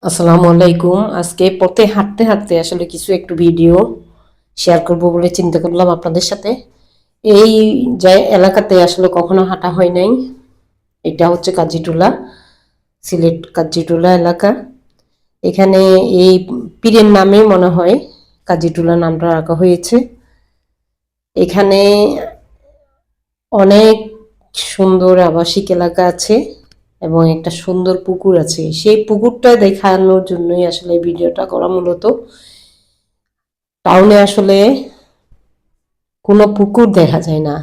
আসসালামু আলাইকুম। আজকে পথে হাঁটতে হাঁটতে আসলে কিছু একটু ভিডিও শেয়ার করব বলে চিন্তা করলাম আপনাদের সাথে। এই যে এলাকাতে আসলে কখনো হাঁটা হয় নাই। এটা হচ্ছে কাজিটুলা, সিলেট কাজিটুলা এলাকা। এখানে এই পীরের নামে মনে হয় কাজিটুলা নামটা রাখা হয়েছে। এখানে অনেক সুন্দর আবাসিক এলাকা আছে এবং একটা সুন্দর পুকুর আছে। সেই পুকুরটা দেখানোর জন্যই আসলে ভিডিওটা করা মূলত। টাউনে আসলে কোনো পুকুর দেখা যায় না,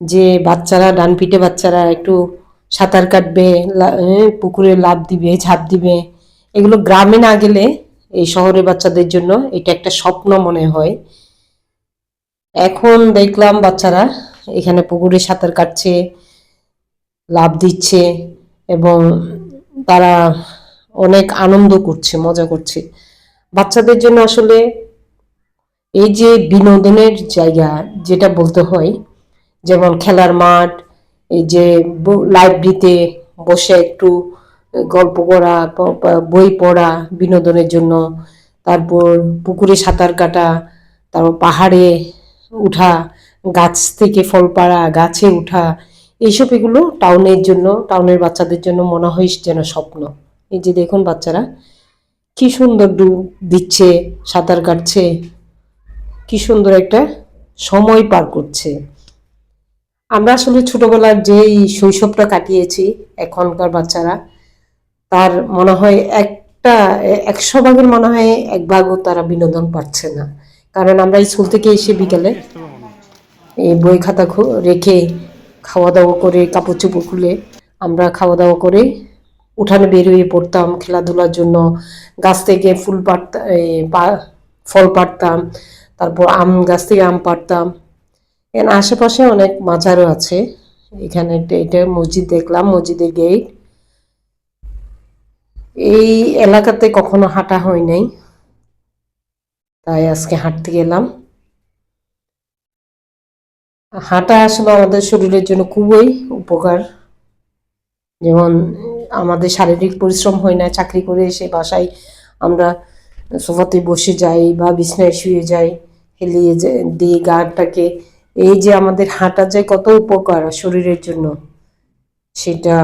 যে বাচ্চারা ডান পিটে বাচ্চারা একটু সাঁতার কাটবে, পুকুরে লাফ দিবে, ঝাঁপ দিবে, এগুলো গ্রামে না গেলে এই শহরের বাচ্চাদের জন্য এটা একটা স্বপ্ন মনে হয়। এখন দেখলাম বাচ্চারা এখানে পুকুরে সাঁতার কাটছে, লাফ দিচ্ছে এবং তারা অনেক আনন্দ করছে, মজা করছে। বাচ্চাদের জন্য আসলে এই যে বিনোদনের জায়গা যেটা বলতে হয়, যেমন খেলার মাঠ, এই যে লাইব্রেরিতে বসে একটু গল্প করা, বই পড়া বিনোদনের জন্য, তারপর পুকুরে সাঁতার কাটা, তারপর পাহাড়ে উঠা, গাছ থেকে ফল পাড়া, গাছে উঠা, এইসব এগুলো টাউনের জন্য, টাউনের বাচ্চাদের জন্য মনে হয় যেন স্বপ্ন। এই যে দেখুন বাচ্চারা কি সুন্দর ডুব দিচ্ছে, সাঁতার কাটছে, কি সুন্দর একটা সময় পার করছে। আমরা আসলে ছোটবেলার যেই শৈশবটা কাটিয়েছি, এখনকার বাচ্চারা তার মনে হয় 100 ভাগের মনে হয় 1 ভাগও তারা বিনোদন পাচ্ছে না। কারণ আমরা স্কুল থেকে এসে বিকেলে এই বই খাতা রেখে খাওয়া দাওয়া করে, কাপড় চোপড় খুলে আমরা খাওয়া দাওয়া করে উঠানে বের হয়ে পড়তাম খেলাধুলার জন্য। গাছ থেকে ফুল পাড়তাম, ফল পাড়তাম, তারপর আম গাছ থেকে আম পাড়তাম। এখানে আশেপাশে অনেক মাজারও আছে। এখানে এটা মসজিদ দেখলাম, মসজিদের গেট। এই এলাকাতে কখনো হাঁটা হয় নাই, তাই আজকে হাঁটতে গেলাম। হাঁটা আসলে আমাদের শরীরের জন্য খুবই উপকার। যেমন আমাদের শারীরিক পরিশ্রম হয় না, চাকরি করে এসে বাসায় আমরা সোফাতে বসে যাই বা বিছানায় শুয়ে যাই, হেলিয়ে দিয়ে গাটাকে, এই যে আমাদের হাঁটা যায় কত উপকার শরীরের জন্য, সেটা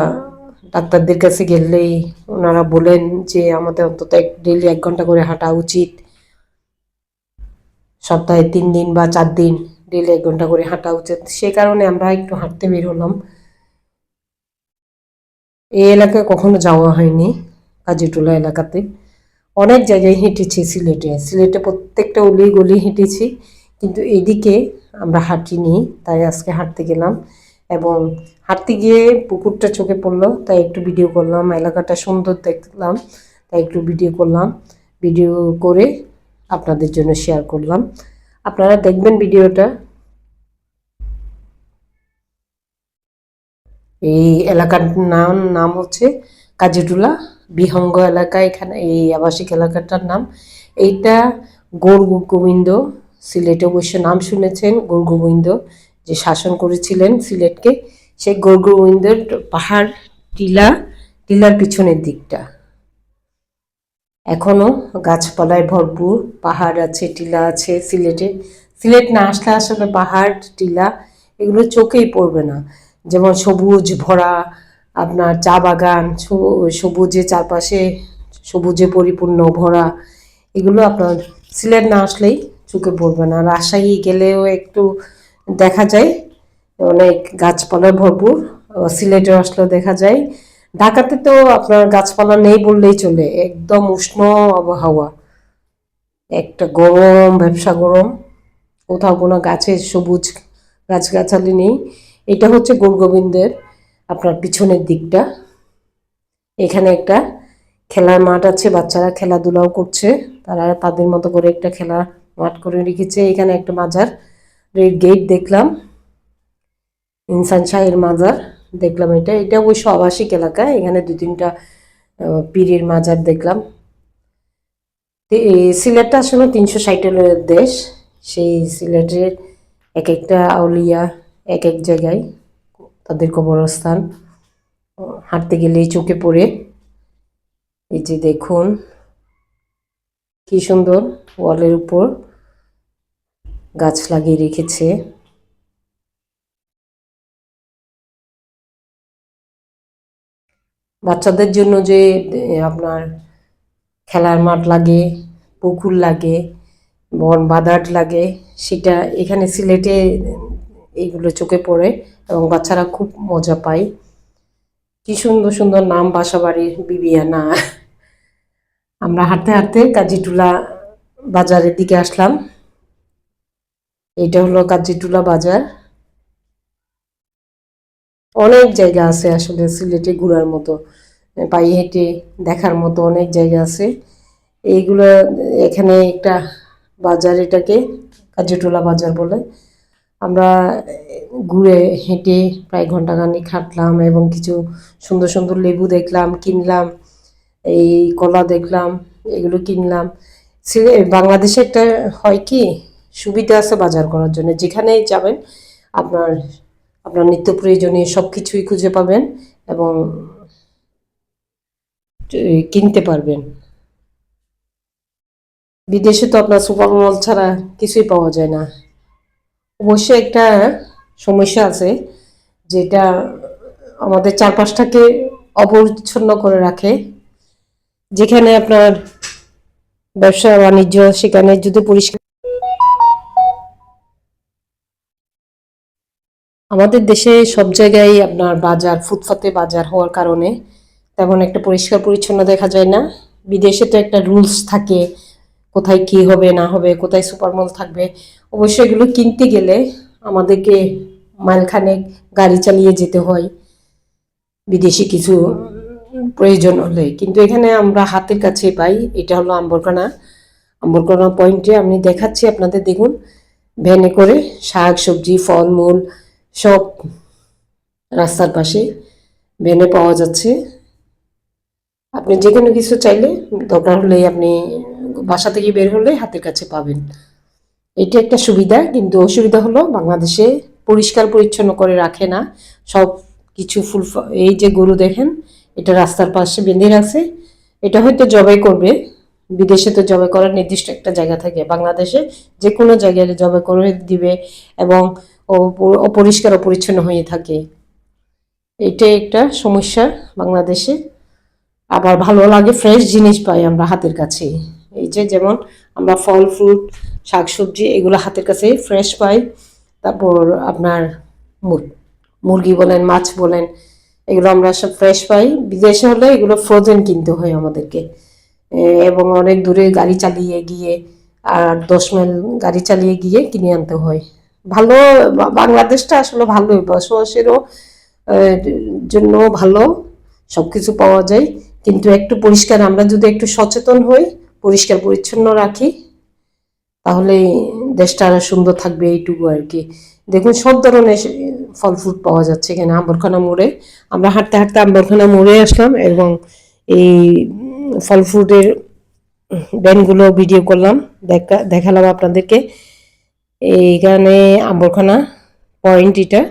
ডাক্তারদের কাছে গেলেই ওনারা বলেন যে আমাদের অন্তত ডেইলি 1 ঘন্টা করে হাঁটা উচিত। সপ্তাহে 3 দিন বা 4 দিন ডেইলি 1 ঘন্টা করে হাঁটা উচিত। সে কারণে আমরা একটু হাঁটতে বের হলাম। এই এলাকায় কখনো যাওয়া হয়নি, কাজীটোলা এলাকাতে। অনেক জায়গায় হেঁটেছি সিলেটে, সিলেটে প্রত্যেকটা অলি গলি হেঁটেছি, কিন্তু এদিকে আমরা হাঁটিনি। তাই আজকে হাঁটতে গেলাম এবং হাঁটতে গিয়ে পুকুরটা চোখে পড়লো, তাই একটু ভিডিও করলাম। এলাকাটা সুন্দর দেখলাম, তাই একটু ভিডিও করলাম। ভিডিও করে আপনাদের জন্য শেয়ার করলাম। আপনারা দেখবেন ভিডিওটা। এই এলাকার নাম হচ্ছে কাজিটুলা বিহঙ্গ এলাকা। এখানে এই আবাসিক এলাকাটার নাম এইটা গৌর গোবিন্দ। সিলেটে অবশ্য নাম শুনেছেন, গৌর গোবিন্দ যে শাসন করেছিলেন সিলেটকে, সেই গৌর গোবিন্দের পাহাড়, টিলার পিছনের দিকটা এখনো গাছপালায় ভরপুর। পাহাড় আছে, টিলা আছে সিলেটে। সিলেট না আসলে আসলে পাহাড়, টিলা এগুলো চোখেই পড়বে না। যেমন সবুজ ভরা আপনার চা বাগান, সবুজে চারপাশে, সবুজে পরিপূর্ণ ভরা, এগুলো আপনার সিলেট না আসলেই চোখে পড়বে না। রাজশাহী গেলেও একটু দেখা যায় অনেক গাছপালায় ভরপুর, সিলেটে আসলেও দেখা যায়। ঢাকাতে তো আপনার গাছপালা নেই বললেই চলে, একদম উষ্ণ আবহাওয়া, একটা গরম, ব্যবসা গরম, কোথাও কোনো গাছের সবুজ গাছগাছালি নেই। এটা হচ্ছে গৌরগোবিন্দের আপনার পিছনের দিকটা। এখানে একটা খেলার মাঠ আছে, বাচ্চারা খেলাধুলাও করছে, তারা তাদের মতো করে একটা খেলার মাঠ করে রেখেছে। এখানে একটা মাজার গেট দেখলাম, ইনসান শাহের মাজার দেখলাম। এটা অবশ্য আবাসিক এলাকা, এখানে 2-3টা পীরের মাজার দেখলাম। সিলেটটা আসলে 360-এর দেশ। সেই সিলেটের এক একটা আউলিয়া এক এক জায়গায় তাদের কবরস্থান হাঁটতে গেলেই চোখে পড়ে। এই যে দেখুন কি সুন্দর ওয়ালের উপর গাছ লাগিয়ে রেখেছে। বাচ্চাদের জন্য যে আপনার খেলার মাঠ লাগে, পুকুর লাগে, বন বাদার লাগে, সেটা এখানে সিলেটে এইগুলো চোখে পড়ে এবং বাচ্চারা খুব মজা পায়। কি সুন্দর সুন্দর নাম বাসাবাড়ির, বিবিয়ানা। আমরা হাঁটতে হাঁটতে কাজিটুলা বাজারের দিকে আসলাম। এটা হলো কাজিটুলা বাজার। অনেক জায়গা আছে আসলে সিলেটে ঘোরার মতো, পায়ে হেঁটে দেখার মতো অনেক জায়গা আছে। এইগুলো এখানে একটা বাজার, এটাকে কাজিটোলা বাজার বলে। আমরা ঘুরে হেঁটে প্রায় ঘন্টাখানেক হাঁটলাম এবং কিছু সুন্দর সুন্দর লেবু দেখলাম, কিনলাম, এই কলা দেখলাম, এগুলো কিনলাম। বাংলাদেশে একটা হয় কি সুবিধা আছে বাজার করার জন্য, যেখানেই যাবেন আপনার আপনার নিত্য প্রয়োজনীয় সব কিছুই খুঁজে পাবেন এবং কিনতে পারবেন। বিদেশে তো আপনার সুপার মল ছাড়া কিছুই পাওয়া যায় না। অবশ্য একটা সমস্যা আছে, যেটা আমাদের চারপাশটাকে অপরিচ্ছন্ন করে রাখে। যেখানে আপনার ব্যবসা বাণিজ্য, সেখানে যদি পরিষ্কার, আমাদের দেশে সব জায়গায় আপনার বাজার, ফুটপাতে বাজার হওয়ার কারণে তেমন একটা পরিষ্কার পরিচ্ছন্ন দেখা যায় না। বিদেশে তো একটা রুলস থাকে, কোথায় কি হবে না হবে, কোথায় সুপার মল থাকবে। অবশ্য এগুলো কিনতে গেলে আমাদেরকে মাইলখানেক গাড়ি চালিয়ে যেতে হয় বিদেশি কিছু প্রয়োজন হলে, কিন্তু এখানে আমরা হাতের কাছে পাই। এটা হলো আম্বরখানা। আম্বরখানা পয়েন্টে আমি দেখাচ্ছি আপনাদের, দেখুন ভ্যানে করে শাক সবজি ফলমূল সব রাস্তার পাশে ভ্যানে পাওয়া যাচ্ছে। আপনি যে কোনো কিছু চাইলে দরকার হলে আপনি বাসা থেকে বের হলে হাতের কাছে পাবেন। এটা একটা সুবিধা, কিন্তু অসুবিধা হলো বাংলাদেশে পরিষ্কার পরিচ্ছন্ন করে রাখে না সব কিছু। এই যে গরু দেখেন, এটা রাস্তার পাশে বেঁধে রাখছে, এটা হয়তো জবাই করবে। বিদেশে তো জবাই করার নির্দিষ্ট একটা জায়গা থাকে, বাংলাদেশে যে কোনো জায়গায় জবাই করে দিবে এবং অপরিষ্কার অপরিচ্ছন্ন হয়ে থাকে। এটা একটা সমস্যা বাংলাদেশে। আবার ভালো লাগে, ফ্রেশ জিনিস পাই আমরা হাতের কাছে। এই যে যেমন আমরা ফল ফ্রুট শাকসবজি এগুলো হাতের কাছে ফ্রেশ পাই। তারপর আপনার মুরগি বলেন মাছ বলেন, এগুলো আমরা সব ফ্রেশ পাই। বিদেশে হলে এগুলো ফ্রোজেন কিনতে হয় আমাদেরকে, এবং অনেক দূরে গাড়ি চালিয়ে গিয়ে আর 10 মাইল গাড়ি চালিয়ে গিয়ে কিনে আনতে হয়। ভালো, বাংলাদেশটা আসলে ভালোই, বসবাসেরও জন্য ভালো, সব কিছু পাওয়া যায়। কিন্তু একটু পরিষ্কার, আমরা যদি একটু সচেতন হই, পরিষ্কার পরিচ্ছন্ন রাখি, তাহলে দেশটা আরো সুন্দর থাকবে, এইটুকু আর কি। দেখুন সব ধরনের ফল ফ্রুট পাওয়া যাচ্ছে এখানে আম্বরখানা মোড়ে। আমরা হাঁটতে হাঁটতে আম্বরখানা মোড়ে আসলাম এবং এই ফল ফ্রুটের ভ্যানগুলো ভিডিও করলাম, দেখালাম আপনাদেরকে। এইখানে আম্বরখানা পয়েন্ট, এটা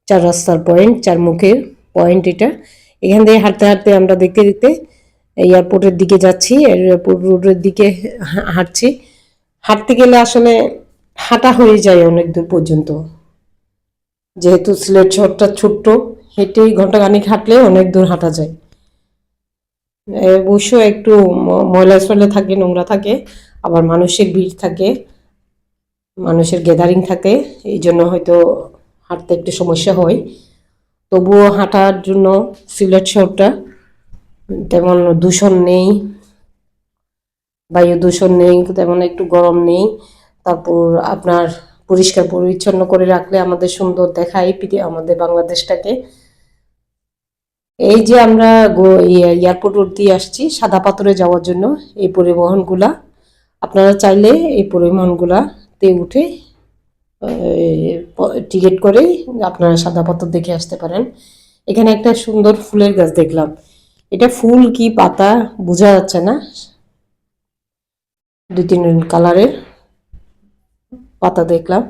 চার রাস্তার পয়েন্ট, চার মুখের পয়েন্ট এটা। এখান থেকে হাঁটতে হাঁটতে আমরা দেখতে দেখতে এয়ারপোর্টের দিকে যাচ্ছি, এয়ারপোর্ট রোডের দিকে হাঁটছি। হাঁটতে গেলে আসলে হাঁটা হয়ে যায় অনেক দূর পর্যন্ত, যেহেতু সিলেট শহরটা ছোট্ট, হেঁটেই ঘন্টাখানিক হাঁটলে অনেক দূর হাঁটা যায়। অবশ্য একটু ময়লা ফেলে থাকে, নোংরা থাকে, আবার মানুষের ভিড় থাকে, মানুষের গ্যাদারিং থাকে, এই জন্য হয়তো হাঁটতে একটু সমস্যা হয়। তবুও হাঁটার জন্য সিলেট শহরটা তেমন দূষণ নেই, বায়ু দূষণ নেই, তেমন একটু গরম নেই। তারপর আপনার পরিষ্কার পরিচ্ছন্ন করে রাখলে আমাদের সুন্দর দেখায় আমাদের বাংলাদেশটাকে। এই যে আমরা এয়ারপোর্ট রোড দিয়ে আসছি সাদা পাথরে যাওয়ার জন্য, এই পরিবহনগুলা আপনারা চাইলে এই পরিবহনগুলাতে উঠে টিকিট করে আপনারা সাদা পাথর দেখে আসতে পারেন। এখানে একটা সুন্দর ফুলের গাছ দেখলাম, এটা ফুল কি পাতা বোঝা যাচ্ছে না, 2-3 কালারের পাতা দেখলাম।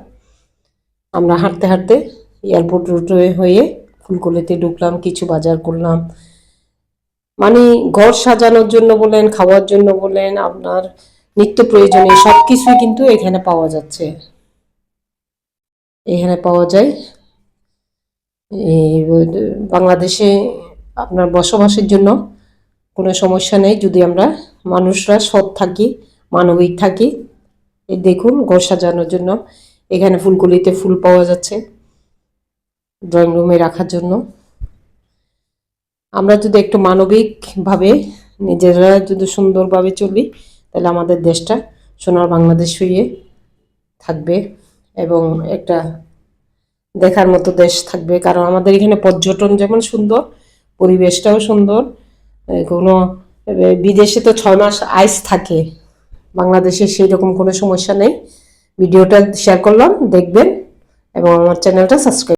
আমরা হাঁটতে হাঁটতে এয়ারপোর্ট রুট হয়ে ফুলকলিতে ঢুকলাম, কিছু বাজার করলাম। মানে ঘর সাজানোর জন্য বলেন, খাওয়ার জন্য বলেন, আপনার নিত্য প্রয়োজনীয় সবকিছুই কিন্তু এখানে পাওয়া যাচ্ছে, এখানে পাওয়া যায়। এই বাংলাদেশে আপনার বসবাসের জন্য কোনো সমস্যা নেই যদি আমরা মানুষরা সৎ থাকি, মানবিক থাকি। এই দেখুন ঘর সাজানোর জন্য এখানে ফুলকলিতে ফুল পাওয়া যাচ্ছে ড্রয়িং রুমে রাখার জন্য। আমরা যদি একটু মানবিকভাবে নিজেরা যদি সুন্দরভাবে চলি, তাহলে আমাদের দেশটা সোনার বাংলাদেশ হয়ে থাকবে এবং একটা দেখার মতো দেশ থাকবে। কারণ আমাদের এখানে পর্যটন যেমন সুন্দর, পরিবেশটাও সুন্দর। কোনো বিদেশে তো 6 মাস আইস থাকে, বাংলাদেশে সেই রকম কোনো সমস্যা নেই। ভিডিওটা শেয়ার করলাম, দেখবেন এবং আমার চ্যানেলটা সাবস্ক্রাইব